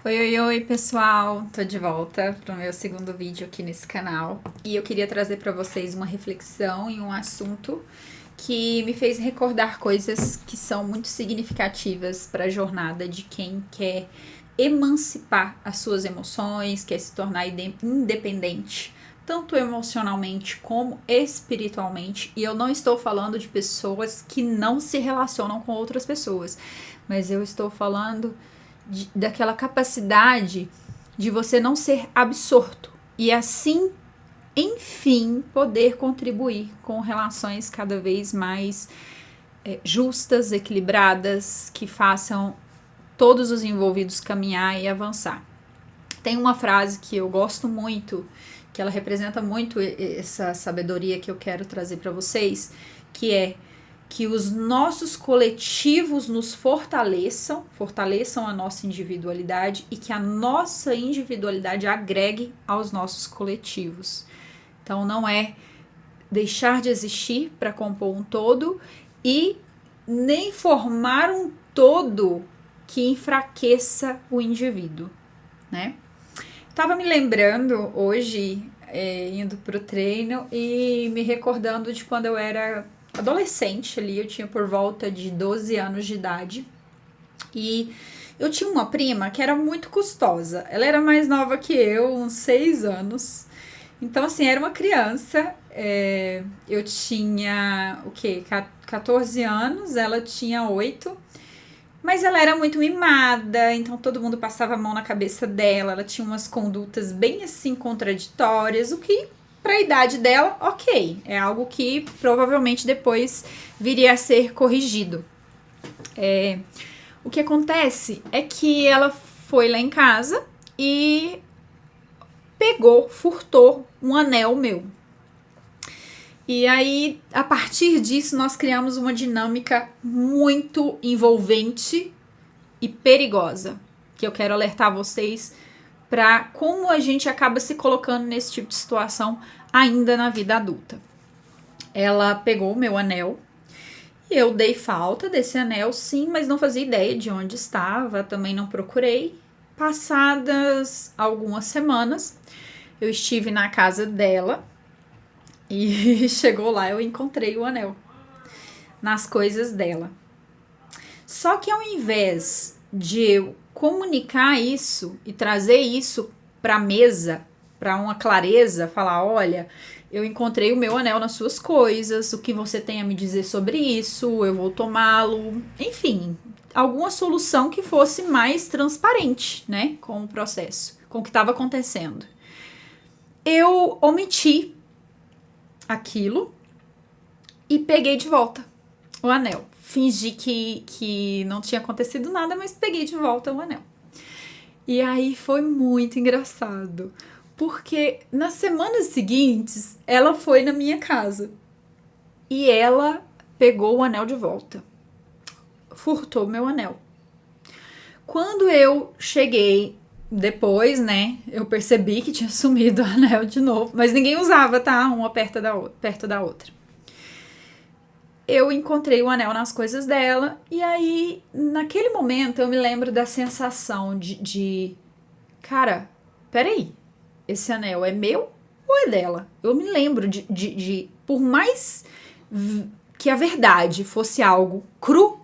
Oi, oi, oi, pessoal! Tô de volta pro meu segundo vídeo aqui nesse canal e eu queria trazer para vocês uma reflexão e um assunto que me fez recordar coisas que são muito significativas para a jornada de quem quer emancipar as suas emoções, quer se tornar independente, tanto emocionalmente como espiritualmente. E eu não estou falando de pessoas que não se relacionam com outras pessoas, mas eu estou falando daquela capacidade de você não ser absorto e assim, enfim, poder contribuir com relações cada vez mais justas, equilibradas, que façam todos os envolvidos caminhar e avançar. Tem uma frase que eu gosto muito, que ela representa muito essa sabedoria que eu quero trazer para vocês, que é que os nossos coletivos nos fortaleçam a nossa individualidade e que a nossa individualidade agregue aos nossos coletivos. Então não é deixar de existir para compor um todo e nem formar um todo que enfraqueça o indivíduo, né? Tava me lembrando hoje, indo pro treino e me recordando de quando eu era adolescente ali, eu tinha por volta de 12 anos de idade. E eu tinha uma prima que era muito custosa. Ela era mais nova que eu, uns 6 anos. Então, assim, era uma criança. Eu tinha, o quê? 14 anos, ela tinha 8. Mas ela era muito mimada, então todo mundo passava a mão na cabeça dela. Ela tinha umas condutas bem assim contraditórias, o que para a idade dela, ok, é algo que provavelmente depois viria a ser corrigido. O que acontece é que ela foi lá em casa e furtou um anel meu. E aí, a partir disso, nós criamos uma dinâmica muito envolvente e perigosa, que eu quero alertar vocês para como a gente acaba se colocando nesse tipo de situação ainda na vida adulta. Ela pegou o meu anel e eu dei falta desse anel, sim, mas não fazia ideia de onde estava, também não procurei. Passadas algumas semanas, eu estive na casa dela e chegou lá, eu encontrei o anel nas coisas dela. Só que ao invés de eu comunicar isso e trazer isso para a mesa, para uma clareza, falar, olha, eu encontrei o meu anel nas suas coisas, o que você tem a me dizer sobre isso, eu vou tomá-lo, enfim, alguma solução que fosse mais transparente, né, com o processo, com o que estava acontecendo. Eu omiti aquilo e peguei de volta o anel. Fingi que não tinha acontecido nada, mas peguei de volta o anel. E aí foi muito engraçado, porque nas semanas seguintes ela foi na minha casa e ela pegou o anel de volta, furtou meu anel. Quando eu cheguei depois, né, eu percebi que tinha sumido o anel de novo, mas ninguém usava, tá? Uma perto da outra. Eu encontrei o anel nas coisas dela e aí, naquele momento, eu me lembro da sensação de cara, peraí, esse anel é meu ou é dela? Eu me lembro de por mais que a verdade fosse algo cru,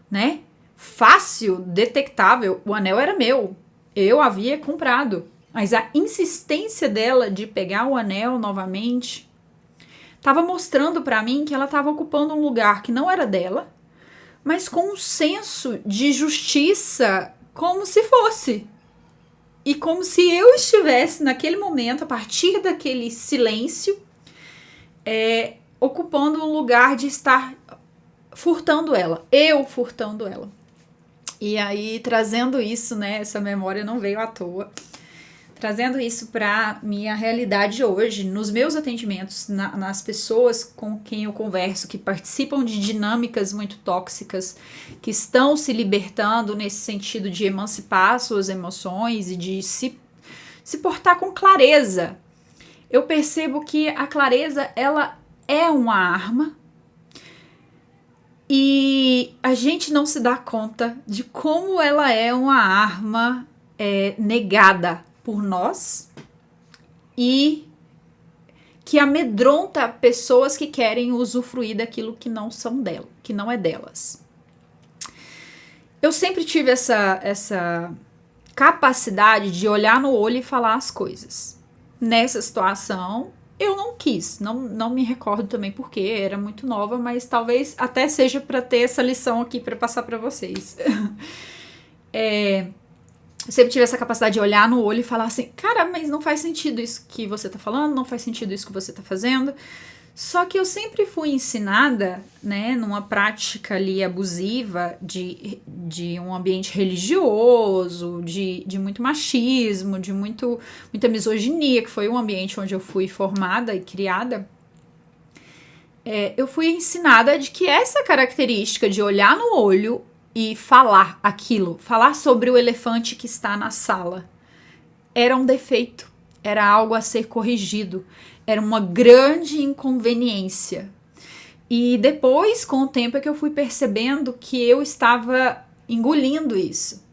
né? Fácil, detectável, o anel era meu. Eu havia comprado. Mas a insistência dela de pegar o anel novamente estava mostrando para mim que ela estava ocupando um lugar que não era dela, mas com um senso de justiça como se fosse. E como se eu estivesse naquele momento, a partir daquele silêncio, ocupando um lugar de estar furtando ela, eu furtando ela. E aí, trazendo isso, né, essa memória não veio à toa, trazendo isso para minha realidade hoje, nos meus atendimentos, nas pessoas com quem eu converso, que participam de dinâmicas muito tóxicas, que estão se libertando nesse sentido de emancipar suas emoções e de se portar com clareza. Eu percebo que a clareza, ela é uma arma e a gente não se dá conta de como ela é uma arma negada por nós e que amedronta pessoas que querem usufruir daquilo que não são dela, que não é delas. Eu sempre tive essa capacidade de olhar no olho e falar as coisas. Nessa situação, eu não quis, não me recordo também porque era muito nova, mas talvez até seja para ter essa lição aqui para passar para vocês. Eu sempre tive essa capacidade de olhar no olho e falar assim, cara, mas não faz sentido isso que você tá falando, não faz sentido isso que você tá fazendo. Só que eu sempre fui ensinada, né, numa prática ali abusiva de um ambiente religioso, de muito machismo, de muita misoginia, que foi um ambiente onde eu fui formada e criada. Eu fui ensinada de que essa característica de olhar no olho e falar aquilo, falar sobre o elefante que está na sala, era um defeito, era algo a ser corrigido, era uma grande inconveniência. E depois, com o tempo, é que eu fui percebendo que eu estava engolindo isso.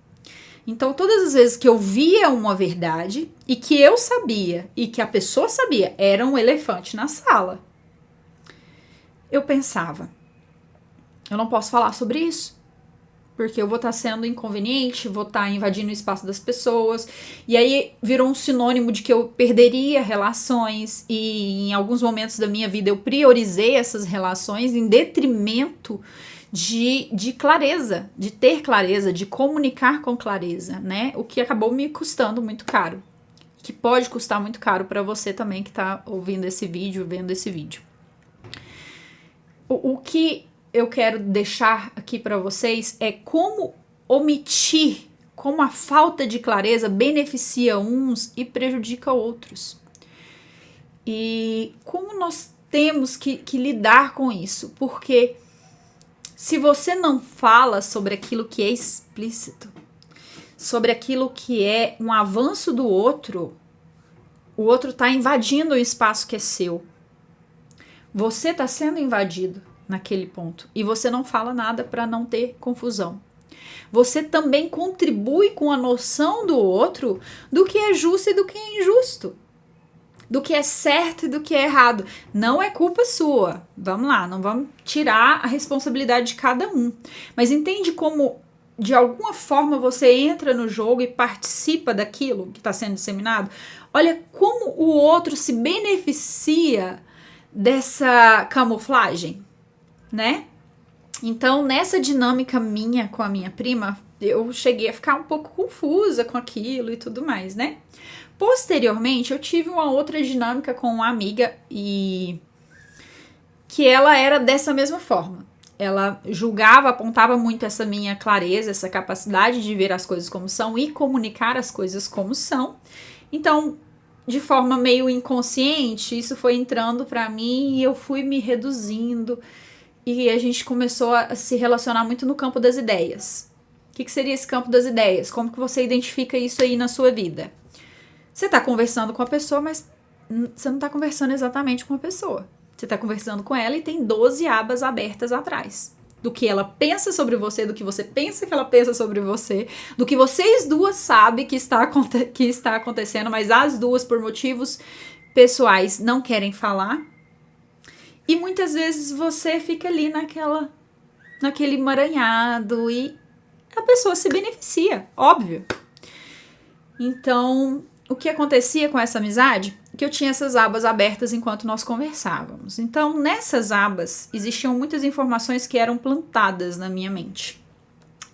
Então, todas as vezes que eu via uma verdade e que eu sabia e que a pessoa sabia, era um elefante na sala, eu pensava, eu não posso falar sobre isso. Porque eu vou estar sendo inconveniente, vou estar invadindo o espaço das pessoas. E aí virou um sinônimo de que eu perderia relações. E em alguns momentos da minha vida eu priorizei essas relações em detrimento de clareza, de ter clareza, de comunicar com clareza, né? O que acabou me custando muito caro. Que pode custar muito caro para você também que está ouvindo esse vídeo, vendo esse vídeo. O que eu quero deixar aqui para vocês é como omitir, como a falta de clareza beneficia uns e prejudica outros. E como nós temos que lidar com isso, porque se você não fala sobre aquilo que é explícito, sobre aquilo que é um avanço do outro, o outro está invadindo o espaço que é seu. Você está sendo invadido naquele ponto. E você não fala nada para não ter confusão. Você também contribui com a noção do outro do que é justo e do que é injusto. Do que é certo e do que é errado. Não é culpa sua. Vamos lá, não vamos tirar a responsabilidade de cada um. Mas entende como, de alguma forma, você entra no jogo e participa daquilo que está sendo disseminado? Olha como o outro se beneficia dessa camuflagem, né? Então, nessa dinâmica minha com a minha prima, eu cheguei a ficar um pouco confusa com aquilo e tudo mais, né? Posteriormente, eu tive uma outra dinâmica com uma amiga e que ela era dessa mesma forma. Ela julgava, apontava muito essa minha clareza, essa capacidade de ver as coisas como são e comunicar as coisas como são. Então, de forma meio inconsciente, isso foi entrando pra mim e eu fui me reduzindo. E a gente começou a se relacionar muito no campo das ideias. O que seria esse campo das ideias? Como que você identifica isso aí na sua vida? Você está conversando com a pessoa, mas você não está conversando exatamente com a pessoa. Você está conversando com ela e tem 12 abas abertas atrás. Do que ela pensa sobre você, do que você pensa que ela pensa sobre você, do que vocês duas sabem que está acontecendo, mas as duas, por motivos pessoais, não querem falar. E muitas vezes você fica ali naquele emaranhado e a pessoa se beneficia, óbvio. Então, o que acontecia com essa amizade? Que eu tinha essas abas abertas enquanto nós conversávamos. Então, nessas abas, existiam muitas informações que eram plantadas na minha mente.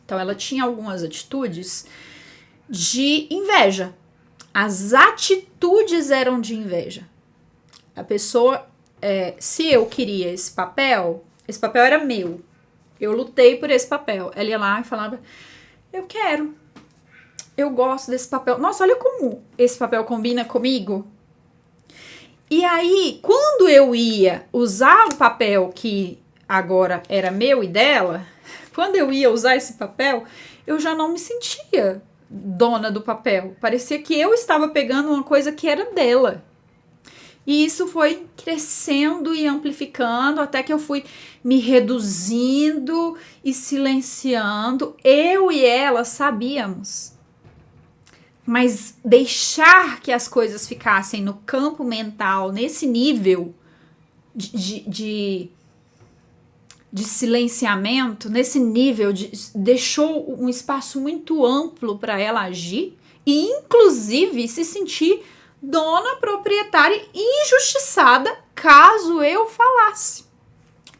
Então, ela tinha algumas atitudes de inveja. As atitudes eram de inveja. A pessoa... se eu queria esse papel era meu. Eu lutei por esse papel. Ela ia lá e falava, eu quero. Eu gosto desse papel. Nossa, olha como esse papel combina comigo. E aí, quando eu ia usar o papel que agora era meu e dela, quando eu ia usar esse papel, eu já não me sentia dona do papel. Parecia que eu estava pegando uma coisa que era dela. E isso foi crescendo e amplificando até que eu fui me reduzindo e silenciando. Eu e ela sabíamos. Mas deixar que as coisas ficassem no campo mental, nesse nível de silenciamento, nesse nível deixou um espaço muito amplo para ela agir e, inclusive, se sentir dona proprietária e injustiçada caso eu falasse.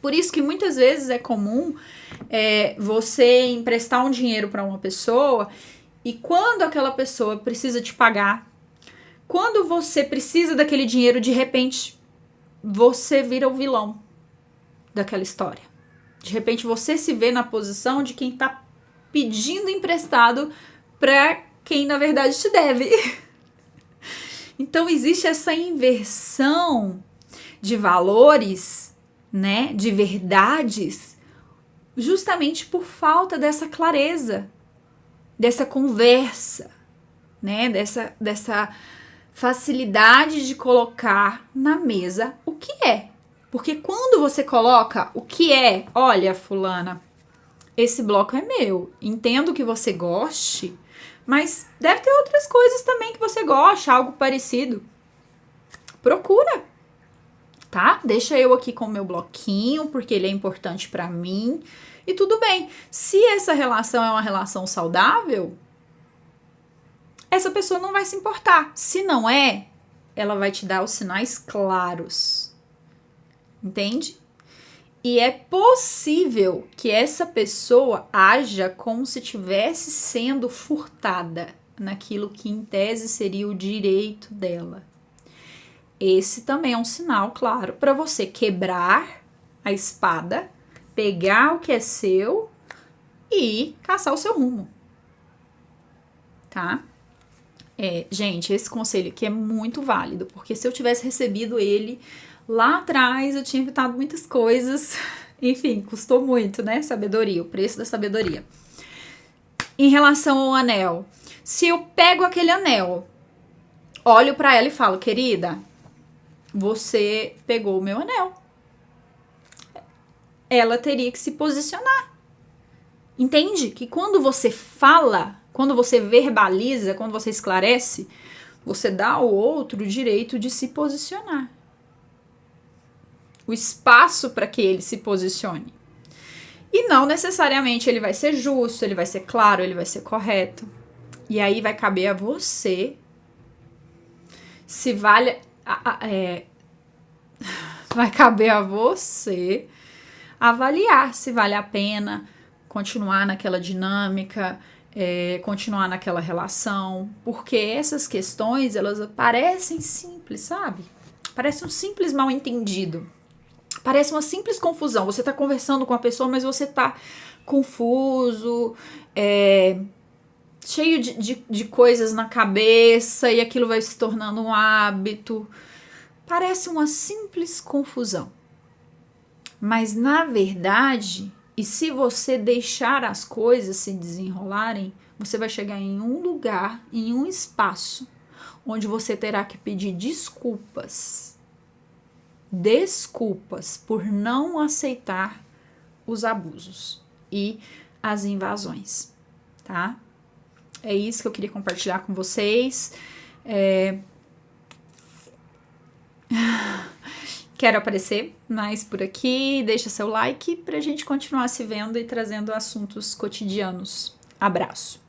Por isso que muitas vezes é comum você emprestar um dinheiro para uma pessoa e quando aquela pessoa precisa te pagar, quando você precisa daquele dinheiro, de repente, você vira o vilão daquela história. De repente, você se vê na posição de quem tá pedindo emprestado para quem, na verdade, te deve. Então, existe essa inversão de valores, né, de verdades, justamente por falta dessa clareza, dessa conversa, né, dessa facilidade de colocar na mesa o que é. Porque quando você coloca o que é, olha, fulana, esse bloco é meu, entendo que você goste, mas deve ter outras coisas também que você gosta, algo parecido. Procura, tá? Deixa eu aqui com o meu bloquinho, porque ele é importante pra mim. E tudo bem. Se essa relação é uma relação saudável, essa pessoa não vai se importar. Se não é, ela vai te dar os sinais claros. Entende? E é possível que essa pessoa haja como se estivesse sendo furtada naquilo que em tese seria o direito dela. Esse também é um sinal, claro, para você quebrar a espada, pegar o que é seu e caçar o seu rumo. Tá? Gente, esse conselho aqui é muito válido, porque se eu tivesse recebido ele lá atrás, eu tinha evitado muitas coisas. Enfim, custou muito, né? Sabedoria, o preço da sabedoria. Em relação ao anel, se eu pego aquele anel, olho pra ela e falo, querida, você pegou o meu anel. Ela teria que se posicionar. Entende? Que quando você fala, quando você verbaliza, quando você esclarece, você dá ao outro o direito de se posicionar. O espaço para que ele se posicione. E não necessariamente ele vai ser justo, ele vai ser claro, ele vai ser correto. E aí vai caber a você se vale... vai caber a você avaliar se vale a pena continuar naquela dinâmica, continuar naquela relação. Porque essas questões, elas parecem simples, sabe? Parece um simples mal entendido. Parece uma simples confusão. Você tá conversando com a pessoa, mas você tá confuso, cheio de coisas na cabeça e aquilo vai se tornando um hábito. Parece uma simples confusão. Mas, na verdade, e se você deixar as coisas se desenrolarem, você vai chegar em um lugar, em um espaço, onde você terá que pedir desculpas por não aceitar os abusos e as invasões, tá? É isso que eu queria compartilhar com vocês. Quero aparecer mais por aqui. Deixa seu like pra gente continuar se vendo e trazendo assuntos cotidianos. Abraço!